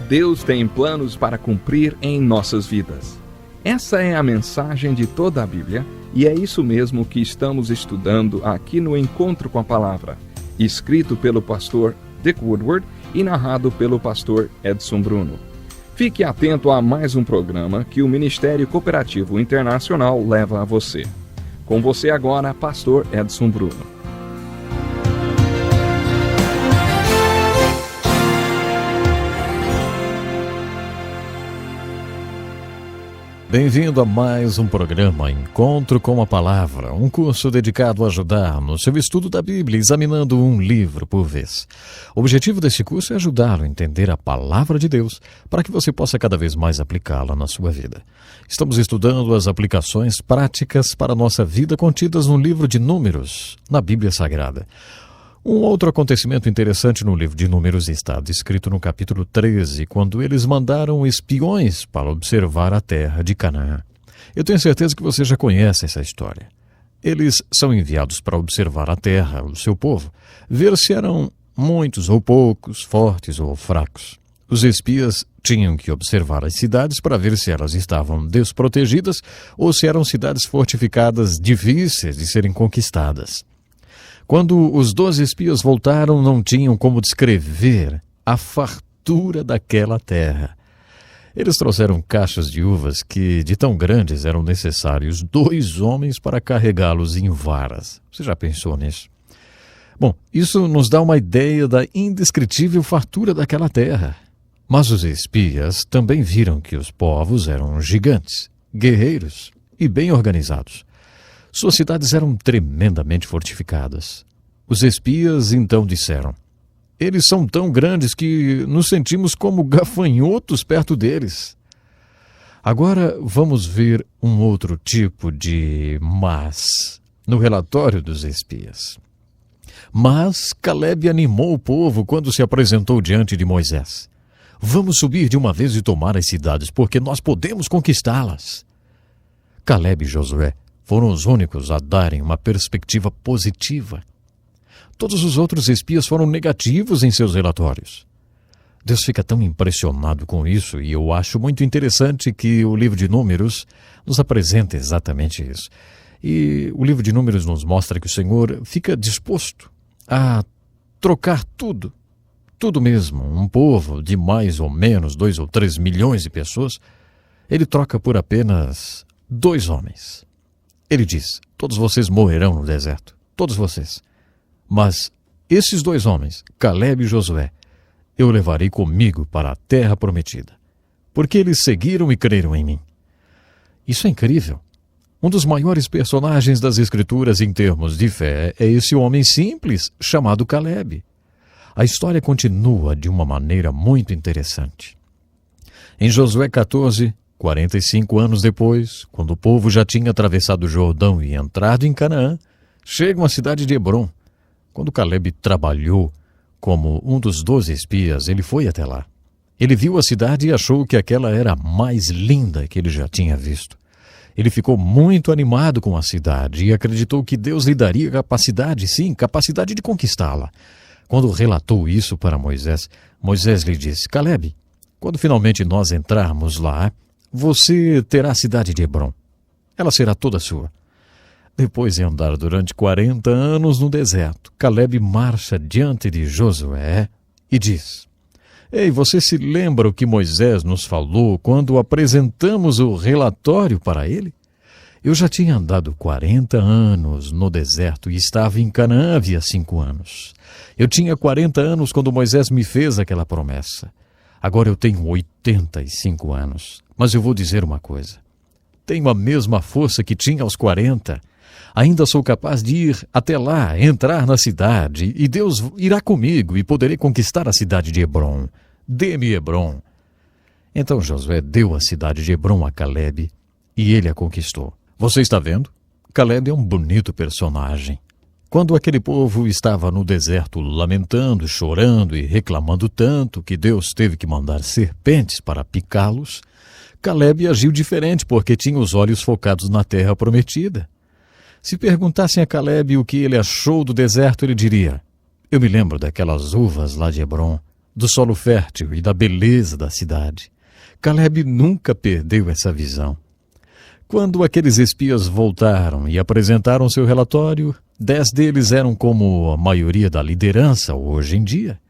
Deus tem planos para cumprir em nossas vidas. Essa é a mensagem de toda a Bíblia e é isso mesmo que estamos estudando aqui no Encontro com a Palavra, escrito pelo pastor Dick Woodward e narrado pelo pastor Edson Bruno. Fique atento a mais um programa que o Ministério Cooperativo Internacional leva a você. Com você agora, pastor Edson Bruno. Bem-vindo a mais um programa Encontro com a Palavra, um curso dedicado a ajudar no seu estudo da Bíblia, examinando um livro por vez. O objetivo deste curso é ajudá-lo a entender a Palavra de Deus, para que você possa cada vez mais aplicá-la na sua vida. Estamos estudando as aplicações práticas para a nossa vida contidas no livro de Números, na Bíblia Sagrada. Um outro acontecimento interessante no livro de Números está descrito no capítulo 13, quando eles mandaram espiões para observar a terra de Canaã. Eu tenho certeza que você já conhece essa história. Eles são enviados para observar a terra, o seu povo, ver se eram muitos ou poucos, fortes ou fracos. Os espias tinham que observar as cidades para ver se elas estavam desprotegidas ou se eram cidades fortificadas difíceis de serem conquistadas. Quando os 12 espias voltaram, não tinham como descrever a fartura daquela terra. Eles trouxeram caixas de uvas que, de tão grandes, eram necessários 2 homens para carregá-los em varas. Você já pensou nisso? Bom, isso nos dá uma ideia da indescritível fartura daquela terra. Mas os espias também viram que os povos eram gigantes, guerreiros e bem organizados. Suas cidades eram tremendamente fortificadas. Os espias então disseram: eles são tão grandes que nos sentimos como gafanhotos perto deles. Agora vamos ver um outro tipo de mas no relatório dos espias. Mas Calebe animou o povo quando se apresentou diante de Moisés. Vamos subir de uma vez e tomar as cidades, porque nós podemos conquistá-las. Calebe e Josué foram os únicos a darem uma perspectiva positiva. Todos os outros espias foram negativos em seus relatórios. Deus fica tão impressionado com isso, e eu acho muito interessante que o livro de Números nos apresenta exatamente isso. E o livro de Números nos mostra que o Senhor fica disposto a trocar tudo mesmo. Um povo de mais ou menos 2 ou 3 milhões de pessoas, ele troca por apenas 2 homens. Ele diz: todos vocês morrerão no deserto, todos vocês. Mas esses 2 homens, Calebe e Josué, eu levarei comigo para a terra prometida, porque eles seguiram e creram em mim. Isso é incrível. Um dos maiores personagens das Escrituras em termos de fé é esse homem simples chamado Calebe. A história continua de uma maneira muito interessante. Em Josué 14, 45 anos depois, quando o povo já tinha atravessado o Jordão e entrado em Canaã, chegam à cidade de Hebrom. Quando Calebe trabalhou como um dos 12 espias, ele foi até lá. Ele viu a cidade e achou que aquela era a mais linda que ele já tinha visto. Ele ficou muito animado com a cidade e acreditou que Deus lhe daria capacidade de conquistá-la. Quando relatou isso para Moisés, Moisés lhe disse: Calebe, quando finalmente nós entrarmos lá, você terá a cidade de Hebrom. Ela será toda sua. Depois de andar durante 40 anos no deserto, Calebe marcha diante de Josué e diz: Ei, você se lembra o que Moisés nos falou quando apresentamos o relatório para ele? Eu já tinha andado 40 anos no deserto e estava em Canaã havia 5 anos. Eu tinha 40 anos quando Moisés me fez aquela promessa. Agora eu tenho 85 anos. Mas eu vou dizer uma coisa. Tenho a mesma força que tinha aos 40. Ainda sou capaz de ir até lá, entrar na cidade, e Deus irá comigo e poderei conquistar a cidade de Hebrom. Dê-me Hebrom. Então Josué deu a cidade de Hebrom a Calebe e ele a conquistou. Você está vendo? Calebe é um bonito personagem. Quando aquele povo estava no deserto lamentando, chorando e reclamando tanto que Deus teve que mandar serpentes para picá-los, Calebe agiu diferente porque tinha os olhos focados na terra prometida. Se perguntassem a Calebe o que ele achou do deserto, ele diria: eu me lembro daquelas uvas lá de Hebrom, do solo fértil e da beleza da cidade. Caleb nunca perdeu essa visão. Quando aqueles espias voltaram e apresentaram seu relatório, 10 deles eram como a maioria da liderança hoje em dia.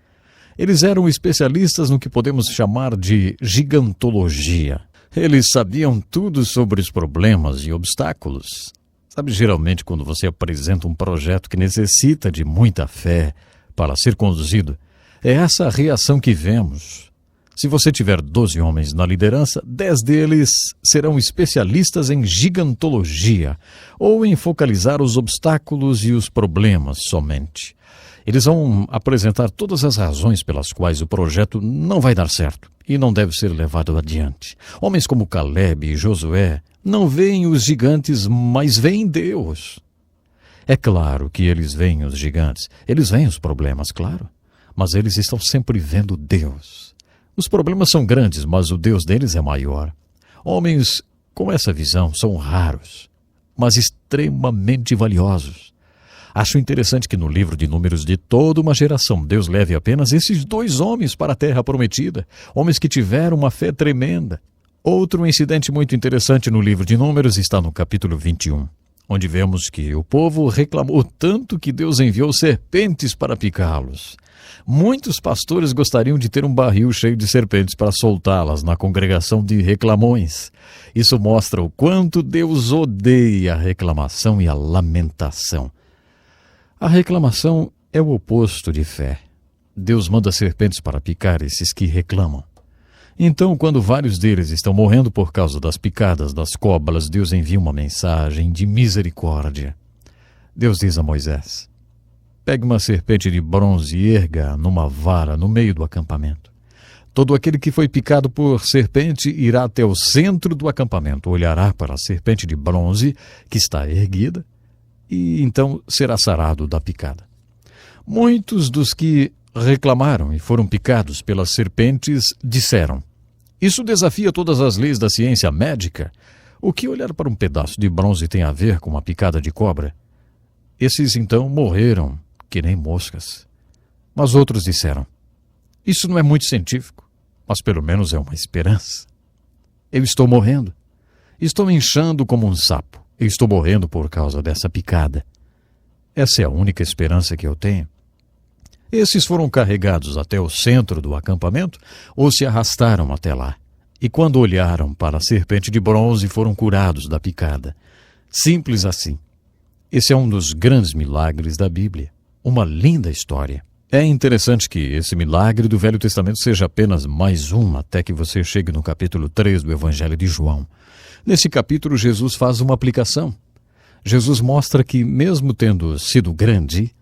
Eles eram especialistas no que podemos chamar de gigantologia. Eles sabiam tudo sobre os problemas e obstáculos. Sabe, geralmente quando você apresenta um projeto que necessita de muita fé para ser conduzido, é essa a reação que vemos. Se você tiver 12 homens na liderança, 10 deles serão especialistas em gigantologia, ou em focalizar os obstáculos e os problemas somente. Eles vão apresentar todas as razões pelas quais o projeto não vai dar certo e não deve ser levado adiante. Homens como Caleb e Josué não veem os gigantes, mas veem Deus. É claro que eles veem os gigantes, eles veem os problemas, claro, mas eles estão sempre vendo Deus. Os problemas são grandes, mas o Deus deles é maior. Homens com essa visão são raros, mas extremamente valiosos. Acho interessante que no livro de Números de toda uma geração, Deus leve apenas esses 2 homens para a terra prometida, homens que tiveram uma fé tremenda. Outro incidente muito interessante no livro de Números está no capítulo 21, onde vemos que o povo reclamou tanto que Deus enviou serpentes para picá-los. Muitos pastores gostariam de ter um barril cheio de serpentes para soltá-las na congregação de reclamões. Isso mostra o quanto Deus odeia a reclamação e a lamentação. A reclamação é o oposto de fé. Deus manda serpentes para picar esses que reclamam. Então, quando vários deles estão morrendo por causa das picadas das cobras, Deus envia uma mensagem de misericórdia. Deus diz a Moisés: pegue uma serpente de bronze e erga numa vara no meio do acampamento. Todo aquele que foi picado por serpente irá até o centro do acampamento, olhará para a serpente de bronze que está erguida e então será sarado da picada. Muitos dos que reclamaram e foram picados pelas serpentes disseram: isso desafia todas as leis da ciência médica. O que olhar para um pedaço de bronze tem a ver com uma picada de cobra? Esses então morreram que nem moscas. Mas outros disseram: isso não é muito científico, mas pelo menos é uma esperança. Eu estou morrendo. Estou inchando como um sapo. Eu estou morrendo por causa dessa picada. Essa é a única esperança que eu tenho. Esses foram carregados até o centro do acampamento ou se arrastaram até lá. E quando olharam para a serpente de bronze, foram curados da picada. Simples assim. Esse é um dos grandes milagres da Bíblia. Uma linda história. É interessante que esse milagre do Velho Testamento seja apenas mais um, até que você chegue no capítulo 3 do Evangelho de João. Nesse capítulo, Jesus faz uma aplicação. Jesus mostra que, mesmo tendo sido grande,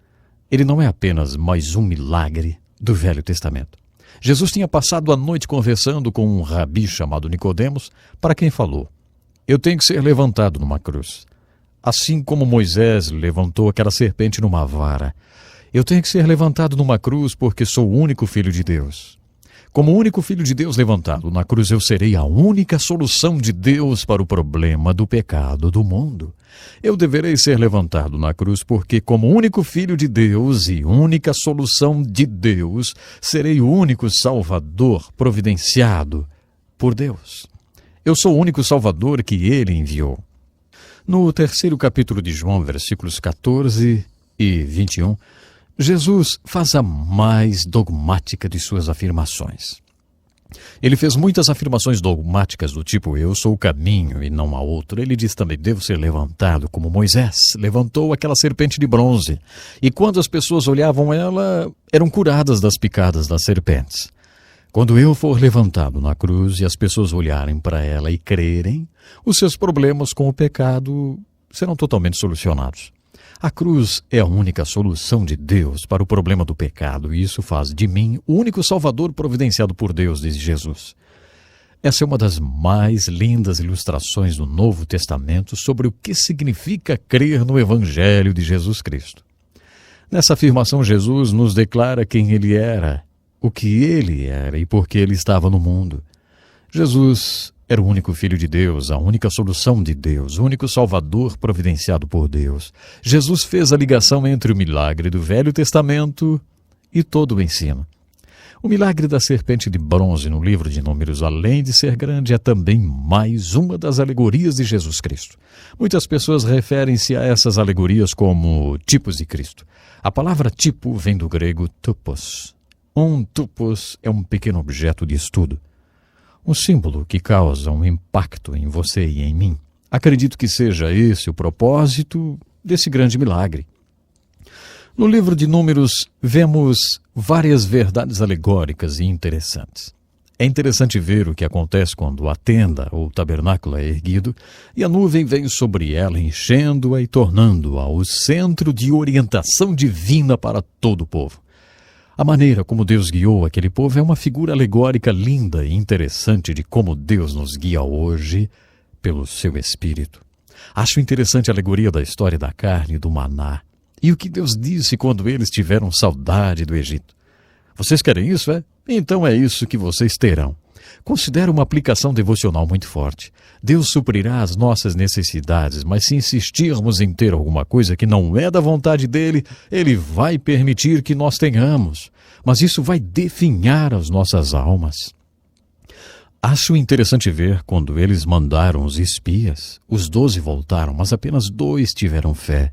ele não é apenas mais um milagre do Velho Testamento. Jesus tinha passado a noite conversando com um rabi chamado Nicodemos, para quem falou: eu tenho que ser levantado numa cruz. Assim como Moisés levantou aquela serpente numa vara, eu tenho que ser levantado numa cruz porque sou o único filho de Deus. Como o único filho de Deus levantado na cruz, eu serei a única solução de Deus para o problema do pecado do mundo. Eu deverei ser levantado na cruz porque, como único filho de Deus e única solução de Deus, serei o único Salvador providenciado por Deus. Eu sou o único Salvador que Ele enviou. No 3º capítulo de João, versículos 14 e 21, Jesus faz a mais dogmática de suas afirmações. Ele fez muitas afirmações dogmáticas do tipo: eu sou o caminho e não há outro. Ele diz também: devo ser levantado como Moisés levantou aquela serpente de bronze. E quando as pessoas olhavam ela, eram curadas das picadas das serpentes. Quando eu for levantado na cruz e as pessoas olharem para ela e crerem, os seus problemas com o pecado serão totalmente solucionados. A cruz é a única solução de Deus para o problema do pecado, e isso faz de mim o único Salvador providenciado por Deus, diz Jesus. Essa é uma das mais lindas ilustrações do Novo Testamento sobre o que significa crer no Evangelho de Jesus Cristo. Nessa afirmação, Jesus nos declara quem Ele era, o que Ele era e por que Ele estava no mundo. Jesus era o único Filho de Deus, a única solução de Deus, o único Salvador providenciado por Deus. Jesus fez a ligação entre o milagre do Velho Testamento e todo o ensino. O milagre da serpente de bronze no livro de Números, além de ser grande, é também mais uma das alegorias de Jesus Cristo. Muitas pessoas referem-se a essas alegorias como tipos de Cristo. A palavra tipo vem do grego tupos. Um tupos é um pequeno objeto de estudo. Um símbolo que causa um impacto em você e em mim. Acredito que seja esse o propósito desse grande milagre. No livro de Números, vemos várias verdades alegóricas e interessantes. É interessante ver o que acontece quando a tenda ou tabernáculo é erguido e a nuvem vem sobre ela, enchendo-a e tornando-a o centro de orientação divina para todo o povo. A maneira como Deus guiou aquele povo é uma figura alegórica linda e interessante de como Deus nos guia hoje pelo seu Espírito. Acho interessante a alegoria da história da carne e do maná. E o que Deus disse quando eles tiveram saudade do Egito? Vocês querem isso, é? Então é isso que vocês terão. Considero uma aplicação devocional muito forte. Deus suprirá as nossas necessidades, mas se insistirmos em ter alguma coisa que não é da vontade dele, ele vai permitir que nós tenhamos. Mas isso vai definhar as nossas almas. Acho interessante ver quando eles mandaram os espias. Os 12 voltaram, mas apenas 2 tiveram fé.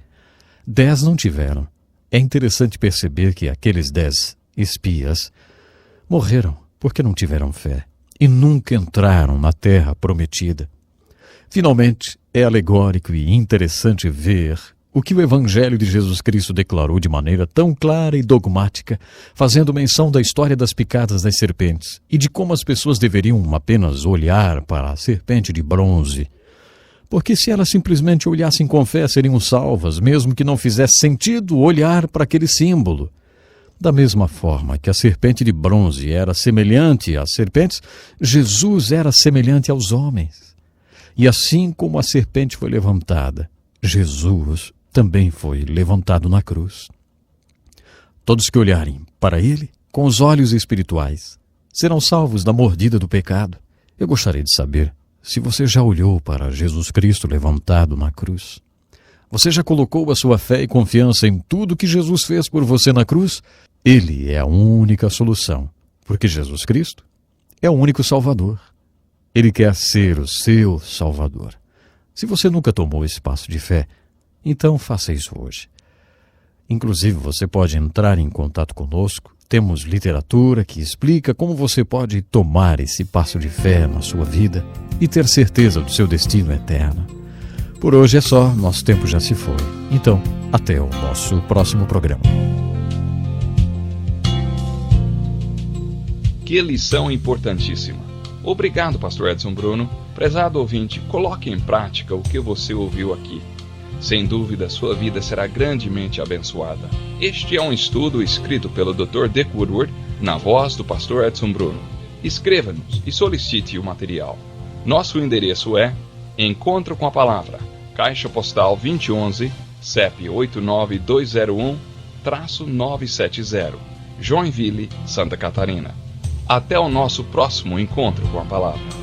10 não tiveram. É interessante perceber que aqueles 10 espias morreram porque não tiveram fé e nunca entraram na terra prometida. Finalmente, é alegórico e interessante ver o que o Evangelho de Jesus Cristo declarou de maneira tão clara e dogmática, fazendo menção da história das picadas das serpentes e de como as pessoas deveriam apenas olhar para a serpente de bronze. Porque se elas simplesmente olhassem com fé, seriam salvas, mesmo que não fizesse sentido olhar para aquele símbolo. Da mesma forma que a serpente de bronze era semelhante às serpentes, Jesus era semelhante aos homens. E assim como a serpente foi levantada, Jesus também foi levantado na cruz. Todos que olharem para ele com os olhos espirituais serão salvos da mordida do pecado. Eu gostaria de saber se você já olhou para Jesus Cristo levantado na cruz. Você já colocou a sua fé e confiança em tudo que Jesus fez por você na cruz? Ele é a única solução, porque Jesus Cristo é o único Salvador. Ele quer ser o seu Salvador. Se você nunca tomou esse passo de fé, então faça isso hoje. Inclusive, você pode entrar em contato conosco. Temos literatura que explica como você pode tomar esse passo de fé na sua vida e ter certeza do seu destino eterno. Por hoje é só, nosso tempo já se foi. Então, até o nosso próximo programa. Que lição importantíssima. Obrigado, Pastor Edson Bruno. Prezado ouvinte, coloque em prática o que você ouviu aqui. Sem dúvida, sua vida será grandemente abençoada. Este é um estudo escrito pelo Dr. Dick Woodward, na voz do Pastor Edson Bruno. Escreva-nos e solicite o material. Nosso endereço é Encontro com a Palavra, Caixa Postal 2011, CEP 89201-970, Joinville, Santa Catarina. Até o nosso próximo Encontro com a Palavra.